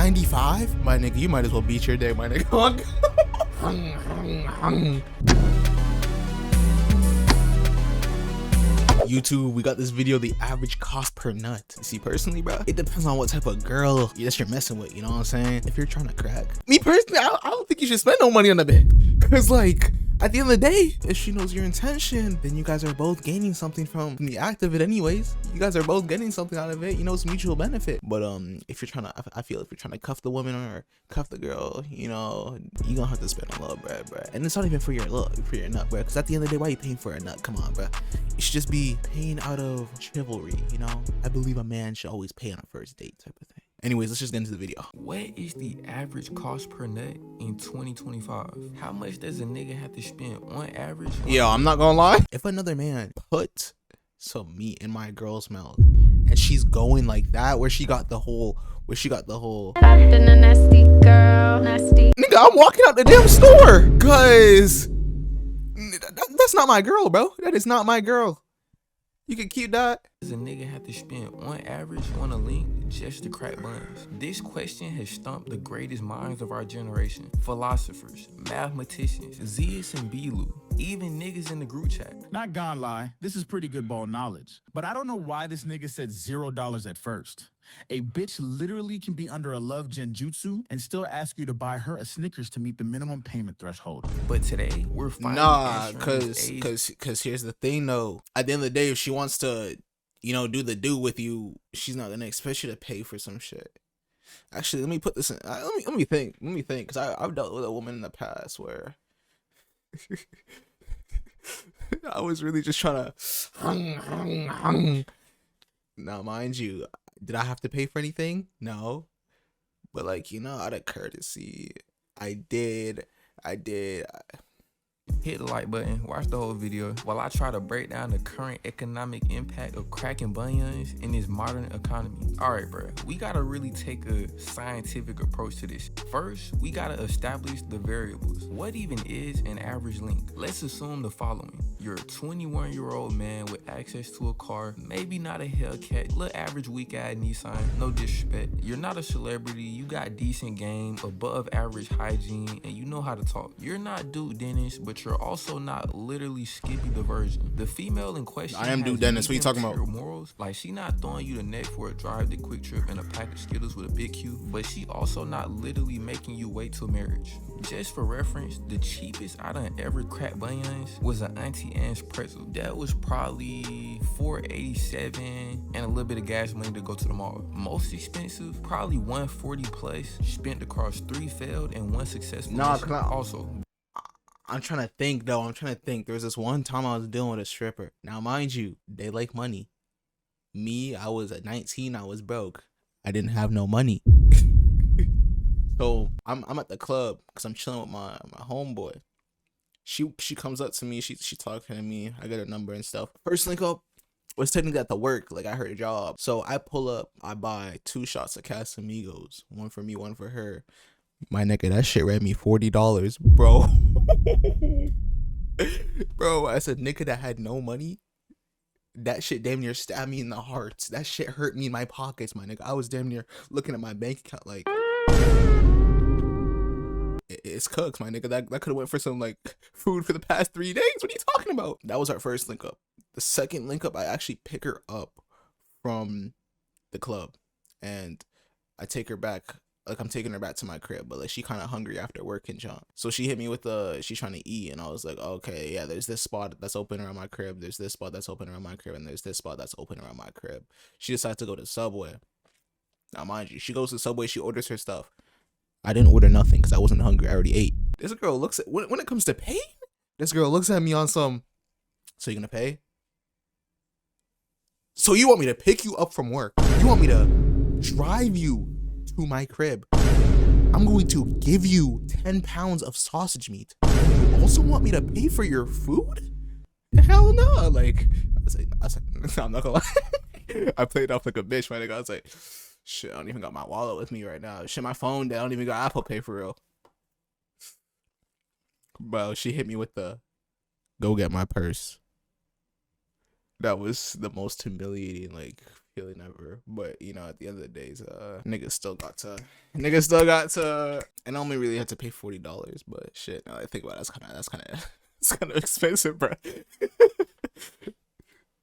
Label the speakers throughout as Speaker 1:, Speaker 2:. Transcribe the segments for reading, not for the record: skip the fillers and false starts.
Speaker 1: $95? My nigga, you might as well beat your day, my nigga. YouTube, we got this video, the average cost per nut. See, personally, bro, it depends on what type of girl that you're messing with, you know what I'm saying? If you're trying to crack, me personally, I don't think you should spend no money on the bed, because like, at the end of the day, if she knows your intention, then you guys are both gaining something from the act of it anyways. You guys are both getting something out of it, you know, it's mutual benefit. But if you're trying to, I feel if you're trying to cuff the woman or cuff the girl, you know, you're gonna have to spend a little bread, bro. And it's not even for your nut, bro, because at the end of the day, why are you paying for a nut? Come on, bro. You should just be paying out of chivalry, you know? I believe a man should always pay on a first date type of thing. Anyways, let's just get into the video.
Speaker 2: What is the average cost per nut in 2025? How much does a nigga have to spend on average?
Speaker 1: Yo, I'm not gonna lie. If another man put some meat in my girl's mouth and she's going like that, where she got the whole
Speaker 3: Been a nasty girl, nasty.
Speaker 1: nigga, I'm walking out the damn store, cause that's not my girl, bro. That is not my girl. You can keep that.
Speaker 2: Does a nigga have to spend on average on a link just to crack buns? This question has stumped the greatest minds of our generation. Philosophers, mathematicians, Zeus and Belu, even niggas in the group chat.
Speaker 4: Not gonna lie, this is pretty good ball knowledge. But I don't know why this nigga said $0 at first. A bitch literally can be under a love genjutsu and still ask you to buy her a Snickers to meet the minimum payment threshold.
Speaker 2: But today, we're finally
Speaker 1: cause here's the thing though. At the end of the day, if she wants to, you know, do the do with you, she's not gonna expect you to pay for some shit. Actually, let me put this in. Let me think. Cause I've dealt with a woman in the past where I was really just trying to. Now, mind you, did I have to pay for anything? No. But like, you know, out of courtesy, I did.
Speaker 2: Hit the like button, watch the whole video while I try to break down the current economic impact of cracking bunions in this modern economy. Alright, bro, we gotta really take a scientific approach to this. First, we gotta establish the variables. What even is an average length? Let's assume the following. You're a 21-year-old man with access to a car, maybe not a Hellcat, little average weak-ass Nissan, no disrespect. You're not a celebrity, you got decent game, above average hygiene, and you know how to talk. You're not Duke Dennis, but you're also not literally Skippy the Virgin. The female in question,
Speaker 1: I am Duke Dennis. What you talking about?
Speaker 2: Morals. Like, she not throwing you the neck for a drive to Quick Trip and a pack of Skittles with a big Q, but she also not literally making you wait till marriage. Just for reference, the cheapest I done ever cracked bunions was an Auntie Anne's pretzel. That was probably $4.87 and a little bit of gas money to go to the mall. Most expensive, probably $140 plus, spent across 3 failed and 1 successful. Also,
Speaker 1: I'm trying to think though. There was this one time I was dealing with a stripper. Now, mind you, they like money. Me, I was at 19. I was broke. I didn't have no money. So I'm at the club because I'm chilling with my homeboy. She comes up to me. She talking to me. I got her number and stuff. First link up was technically at the work. Like, I heard a job. So I pull up. I buy 2 shots of Casamigos. One for me, one for her. My nigga, that shit ran me $40, bro. Bro, as a nigga that had no money, that shit damn near stabbed me in the heart. That shit hurt me in my pockets, my nigga. I was damn near looking at my bank account like, it's cooked, my nigga. That could have went for some like food for the past 3 days. What are you talking about? That was our first link up. The second link up, I actually pick her up from the club and I take her back. Like, I'm taking her back to my crib, but like, she kind of hungry after work and junk. So she hit me with she's trying to eat, and I was like, okay, yeah, there's this spot that's open around my crib, there's this spot that's open around my crib, and there's this spot that's open around my crib. She decides to go to Subway. Now, mind you, she goes to Subway, she orders her stuff. I didn't order nothing because I wasn't hungry, I already ate. This girl looks at, when it comes to pay, this girl looks at me on some, so you gonna pay? So you want me to pick you up from work? You want me to drive you to my crib? I'm going to give you 10 pounds of sausage meat. You also want me to pay for your food? Hell no. Like, I was like, I'm not gonna lie. I played off like a bitch, my nigga. I was like, shit, I don't even got my wallet with me right now. Shit, my phone, I don't even got Apple Pay for real. Bro, she hit me with the, go get my purse. That was the most humiliating, like, Really never. But you know, at the end of the days, niggas still got to, and I only really had to pay $40. But shit, now that I think about it, that's kind of it's kind of expensive, bro.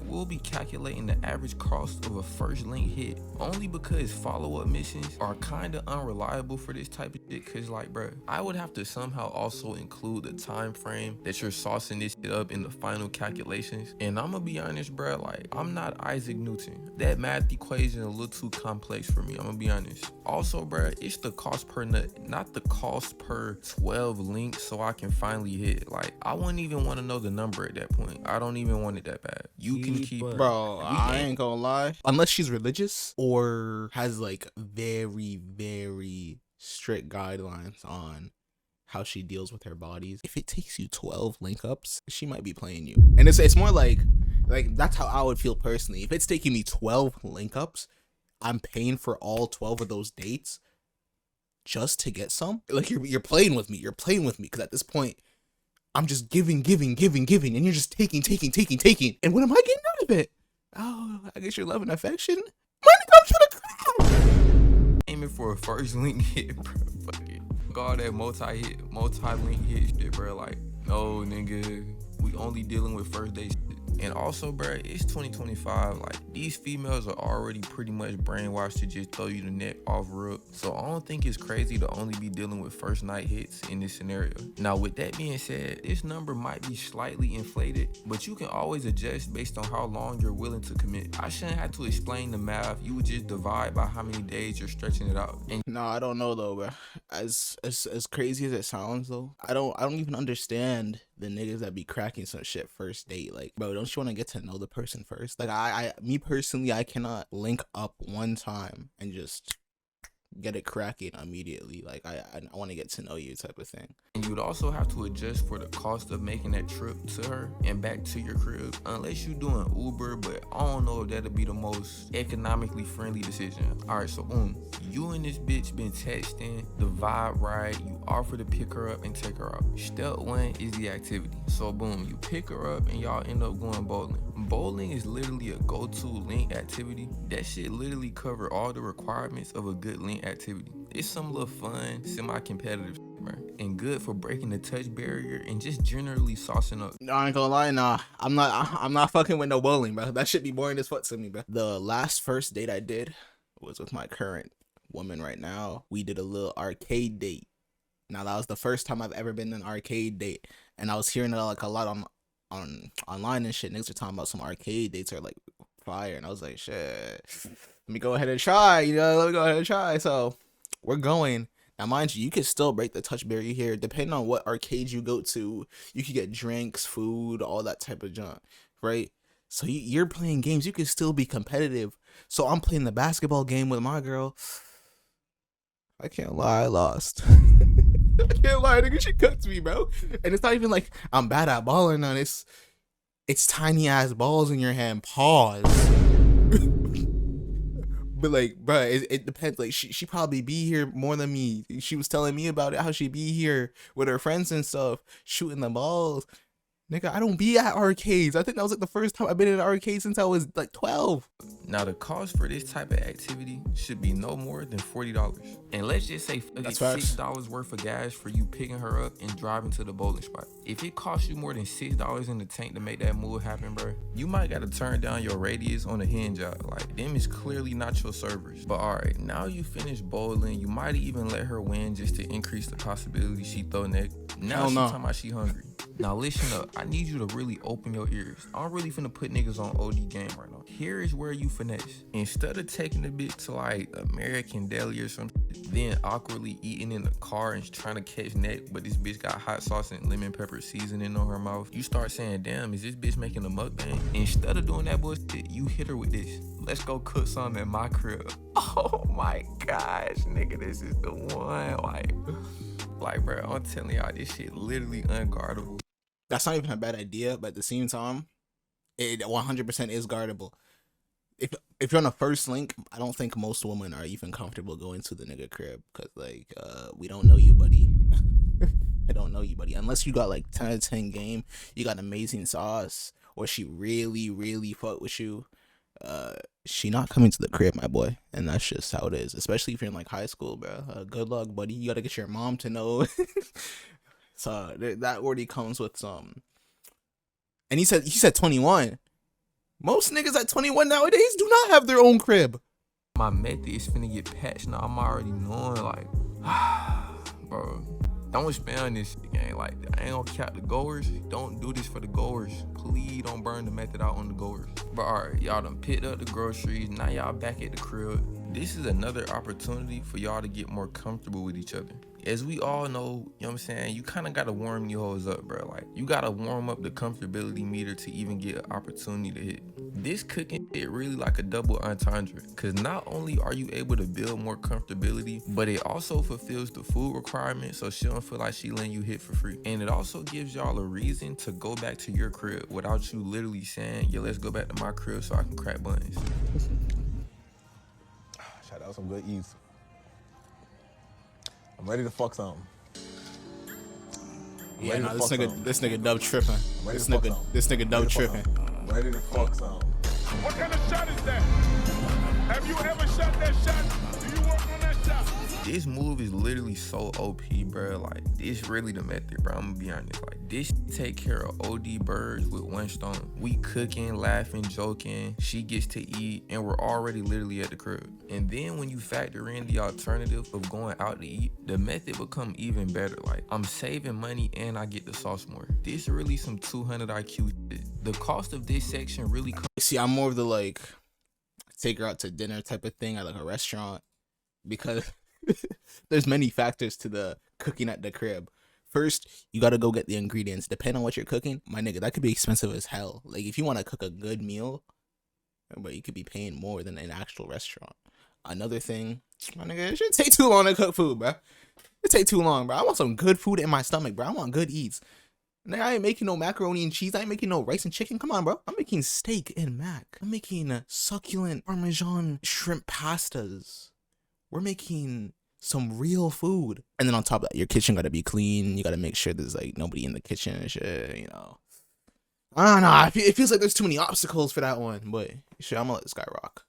Speaker 2: We'll be calculating the average cost of a first link hit only because follow-up missions are kind of unreliable for this type of shit. Cause like, bro, I would have to somehow also include the time frame that you're saucing this shit up in the final calculations. And I'm gonna be honest, bro, like, I'm not Isaac Newton. That math equation a little too complex for me, I'm gonna be honest. Also, bro, it's the cost per nut, not the cost per 12 links so I can finally hit. Like, I wouldn't even want to know the number at that point. I don't even want it that bad. You can keep it.
Speaker 1: Bro, I ain't gonna lie. Unless she's religious or has like very, very strict guidelines on how she deals with her bodies, if it takes you 12 link ups, she might be playing you. And it's more like that's how I would feel personally. If it's taking me 12 link ups, I'm paying for all 12 of those dates just to get some. Like, you're playing with me. You're playing with me because at this point, I'm just giving, and you're just taking. And what am I getting out of it? Oh, I guess your love and affection? My nigga, I'm trying to...
Speaker 2: Aiming for a first link hit, bro. Fuck it. All that multi-link hit shit, bro. Like, no, nigga. We only dealing with first date shit. And also, bro, it's 2025. Like, these females are already pretty much brainwashed to just throw you the neck off rip. So I don't think it's crazy to only be dealing with first night hits in this scenario. Now, with that being said, this number might be slightly inflated, but you can always adjust based on how long you're willing to commit. I shouldn't have to explain the math. You would just divide by how many days you're stretching it out. And
Speaker 1: no, I don't know though, bro. As crazy as it sounds though, I don't even understand the niggas that be cracking some shit first date. Like, bro, don't you want to get to know the person first? Like, me personally, I cannot link up one time and just get it cracking immediately. Like, I want to get to know you type of thing.
Speaker 2: And you'd also have to adjust for the cost of making that trip to her and back to your crib, unless you're doing Uber, but I don't know if that'll be the most economically friendly decision. All right, so you and this bitch been texting, the vibe right, you offer to pick her up and take her out. Step one is the activity. So boom, you pick her up and y'all end up going bowling. Bowling is literally a go-to link activity. That shit literally cover all the requirements of a good link activity. It's some little fun, semi-competitive shit, bro, and good for breaking the touch barrier and just generally saucing up.
Speaker 1: I ain't gonna lie, nah. I'm not fucking with no bowling, bro. That shit be boring as fuck to me, bro. The last first date I did was with my current woman right now. We did a little arcade date. Now, that was the first time I've ever been in an arcade date, and I was hearing it like a lot on online and shit. Niggas are talking about some arcade dates are like fire, and I was like, shit, let me go ahead and try. Let me go ahead and try. So we're going. Now, mind you, you can still break the touch barrier here. Depending on what arcade you go to, you can get drinks, food, all that type of junk, right? So you're playing games. You can still be competitive. So I'm playing the basketball game with my girl. I can't lie, I lost. I can't lie, nigga, she cooked me, bro. And it's not even like I'm bad at balling on this. It's tiny ass balls in your hand. Pause. But like, bro, it depends. Like, she probably be here more than me. She was telling me about it, how she be here with her friends and stuff, shooting the balls. Nigga, I don't be at arcades. I think that was like the first time I've been in an arcade since I was like 12.
Speaker 2: Now, the cost for this type of activity should be no more than $40. And let's just say it's $6 worth of gas for you picking her up and driving to the bowling spot. If it costs you more than $6 in the tank to make that move happen, bro, you might gotta turn down your radius on the hinge out. Like, them is clearly not your servers. But alright, now you finish bowling, you might even let her win just to increase the possibility she throw neck. Now she talking about she hungry. Now listen up, I need you to really open your ears. I'm really finna put niggas on OD game right now. Here is where you finesse. Instead of taking the bitch to like American Deli or something, then awkwardly eating in the car and trying to catch neck, but this bitch got hot sauce and lemon pepper seasoning on her mouth, you start saying, damn, is this bitch making a mukbang? Instead of doing that bullshit, you hit her with this. Let's go cook something in my crib. Oh my gosh, nigga, this is the one. Like, bro, I'm telling y'all, this shit literally unguardable.
Speaker 1: That's not even a bad idea, but at the same time, it 100% is guardable. If you're on a first link, I don't think most women are even comfortable going to the nigga crib, because like, we don't know you, buddy. I don't know you, buddy. Unless you got like 10 out of 10 game, you got amazing sauce, or she really, really fuck with you. She not coming to the crib, my boy, and that's just how it is. Especially if you're in like high school, bro. Good luck, buddy. You gotta get your mom to know. So that already comes with some. And he said 21. Most niggas at 21 nowadays do not have their own crib.
Speaker 2: My method is finna get patched now. I'm already knowing, like, bro, don't spam this shit, gang. Like, I ain't gonna count the goers. Don't do this for the goers. Please don't burn the method out on the goers. But alright, y'all done picked up the groceries. Now y'all back at the crib. This is another opportunity for y'all to get more comfortable with each other. As we all know, you know what I'm saying, you kind of got to warm your hoes up, bro. Like, you got to warm up the comfortability meter to even get an opportunity to hit. This cooking is really like a double entendre, because not only are you able to build more comfortability, but it also fulfills the food requirement, so she don't feel like she letting you hit for free. And it also gives y'all a reason to go back to your crib without you literally saying, yeah, let's go back to my crib so I can crack buns.
Speaker 5: Shout out some good eats. I'm ready to fuck something.
Speaker 1: Yeah, no, this nigga dub tripping. This nigga dub tripping.
Speaker 5: I'm ready to fuck something.
Speaker 6: What kind of shot is that? Have you ever shot that shot? Do you work on that shot?
Speaker 2: This move is literally so OP, bro. Like, this really the method, bro. I'm gonna be honest. Like, this take care of OD birds with one stone. We cooking, laughing, joking. She gets to eat, and we're already literally at the crib. And then when you factor in the alternative of going out to eat, the method become even better. Like, I'm saving money and I get the sauce more. This really some 200 IQ shit. The cost of this section really comes.
Speaker 1: See, I'm more of the like take her out to dinner type of thing at like a restaurant, because there's many factors to the cooking at the crib. First, you gotta go get the ingredients. Depending on what you're cooking, my nigga, that could be expensive as hell. Like, if you want to cook a good meal, but you could be paying more than an actual restaurant. Another thing, my nigga, it shouldn't take too long to cook food, bro. It take too long, bro. I want some good food in my stomach, bro. I want good eats. Nigga, I ain't making no macaroni and cheese. I ain't making no rice and chicken. Come on, bro. I'm making steak and mac. I'm making succulent Parmesan shrimp pastas. We're making some real food. And then on top of that, your kitchen gotta be clean. You gotta make sure there's like nobody in the kitchen and shit, you know. I don't know. It feels like there's too many obstacles for that one, but shit, I'm gonna let this guy rock.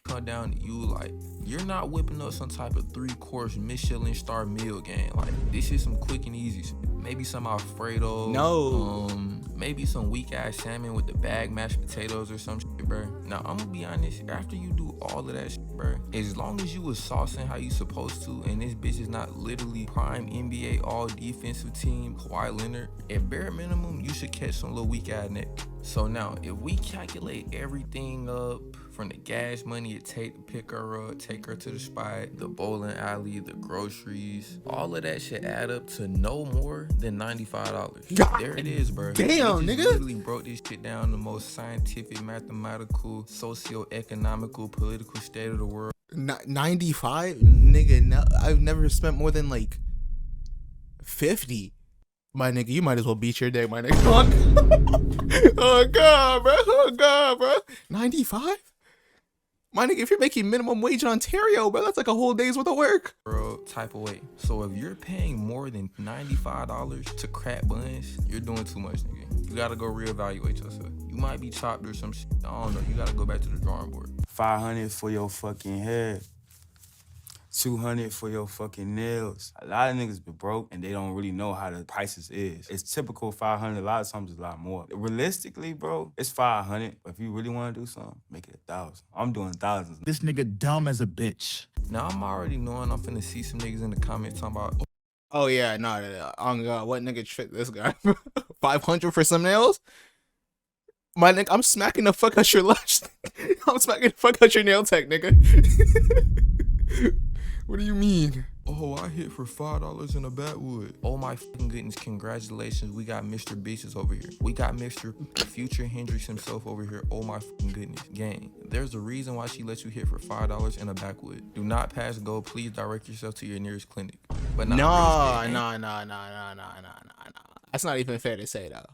Speaker 2: Come down to you, like, you're not whipping up some type of 3-course Michelin star meal game. Like, this is some quick and easy shit. Maybe some Alfredo.
Speaker 1: No.
Speaker 2: Maybe some weak ass salmon with the bag mashed potatoes or some shit, bro. Now, I'm gonna be honest, after you do all of that shit, bro, as long as you was saucing how you supposed to, and this bitch is not literally prime NBA all defensive team Kawhi Leonard, at bare minimum, you should catch some little weak ass neck. So now, if we calculate everything up, from the gas money it take to pick her up, take her to the spot, the bowling alley, the groceries, all of that should add up to no more than $95.
Speaker 1: God
Speaker 2: there it is, bro.
Speaker 1: Damn,
Speaker 2: we just
Speaker 1: nigga.
Speaker 2: literally broke this shit down the most scientific, mathematical, socio-economical, political state of the world.
Speaker 1: 95? Nigga, no, I've never spent more than like 50. My nigga, you might as well beat your day, my nigga. Oh God, bro. Oh God, bro. 95? My nigga, if you're making minimum wage in Ontario, bro, that's like a whole day's worth of work.
Speaker 2: World type of way. So if you're paying more than $95 to crack buns, you're doing too much, nigga. You gotta go reevaluate yourself. You might be chopped or some shit. I don't know. You gotta go back to the drawing board.
Speaker 7: 500 for your fucking hair. 200 for your fucking nails. A lot of niggas be broke and they don't really know how the prices is. It's typical 500, a lot of times it's a lot more. Realistically, bro, it's 500. But if you really want to do something, make it 1,000. I'm doing thousands.
Speaker 4: This nigga dumb as a bitch.
Speaker 2: Now, I'm already knowing I'm finna see some niggas in the comments talking about,
Speaker 1: Oh yeah, no. Oh God, what nigga tricked this guy? 500 for some nails? My nigga, I'm smacking the fuck out your lash. I'm smacking the fuck out your nail tech, nigga. What do you mean?
Speaker 2: oh, I hit for $5 in a backwood. Oh my fucking goodness, congratulations. We got Mr. Beaches over here. We got Mr. Future Hendrix himself over here. Oh my fucking goodness. Gang, there's a reason why she lets you hit for $5 in a backwood. Do not pass go. Please direct yourself to your nearest clinic. But
Speaker 1: No. That's not even fair to say though.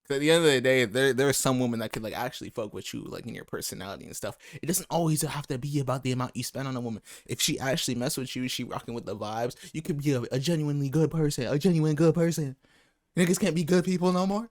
Speaker 1: 'Cause at the end of the day, there are some women that could like actually fuck with you, like in your personality and stuff. It doesn't always have to be about the amount you spend on a woman. If she actually mess with you, she rocking with the vibes, you could be a genuinely good person, a genuine good person. Niggas can't be good people no more.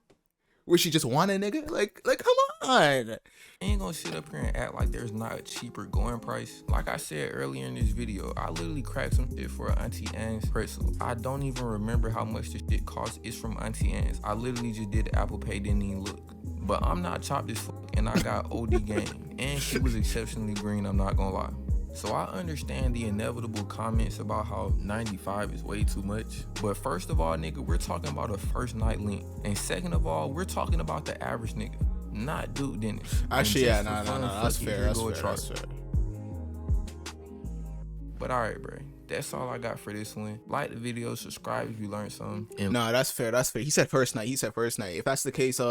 Speaker 1: Where she just want a nigga? Like come God.
Speaker 2: I ain't gonna sit up here and act like there's not a cheaper going price. Like I said earlier in this video, I literally cracked some shit for Auntie Anne's pretzel. I don't even remember how much this shit cost. It's from Auntie Anne's. I literally just did the Apple Pay, didn't even look. But I'm not chopped as fuck, and I got OD game. And she was exceptionally green, I'm not gonna lie. So I understand the inevitable comments about how 95 is way too much. But first of all, nigga, we're talking about a first night link. And second of all, we're talking about the average nigga, not Duke Dennis.
Speaker 1: Actually, yeah, no, that's fair. That's fair.
Speaker 2: But alright, bro. That's all I got for this one. Like the video, subscribe if you learned something.
Speaker 1: No, that's fair. He said first night. If that's the case,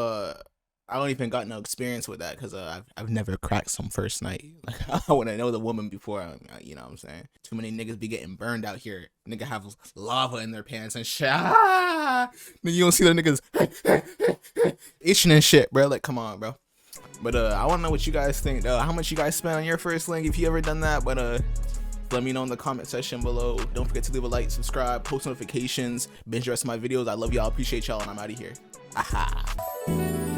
Speaker 1: I don't even got no experience with that because I've never cracked some first night. Like I want to know the woman before. You know what I'm saying? Too many niggas be getting burned out here. Nigga have lava in their pants and shit. Nigga, you don't see the niggas itching and shit, bro. Like, come on, bro. But I want to know what you guys think. How much you guys spent on your first link if you ever done that? But let me know in the comment section below. Don't forget to leave a like, subscribe, post notifications, binge the rest of my videos. I love y'all. Appreciate y'all, and I'm out of here. Aha.